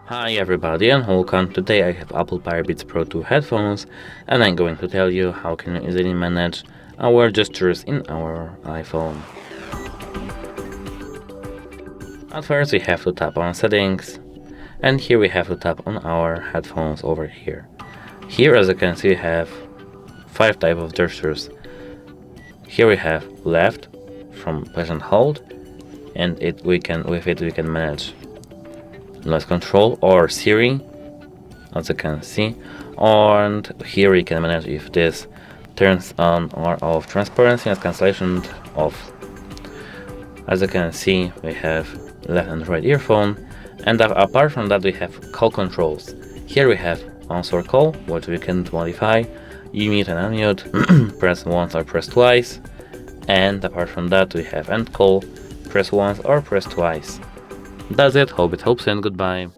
Hi everybody and welcome. Today I have Apple Powerbeats Pro 2 headphones and I'm going to tell you how can you easily manage our gestures in our iPhone. At first we have to tap on settings and here we have to tap on our headphones over here. Here as you can see we have 5 types of gestures. Here we have left from press and hold, and with it we can manage noise control or Siri, as you can see, and here you can manage if this turns on or off transparency and cancellation off. As you can see, we have left and right earphone, and apart from that we have call controls. Here we have answer call, which we can modify, mute and unmute, press once or press twice, and apart from that we have end call, press once or press twice. That's it, hope it helps and goodbye.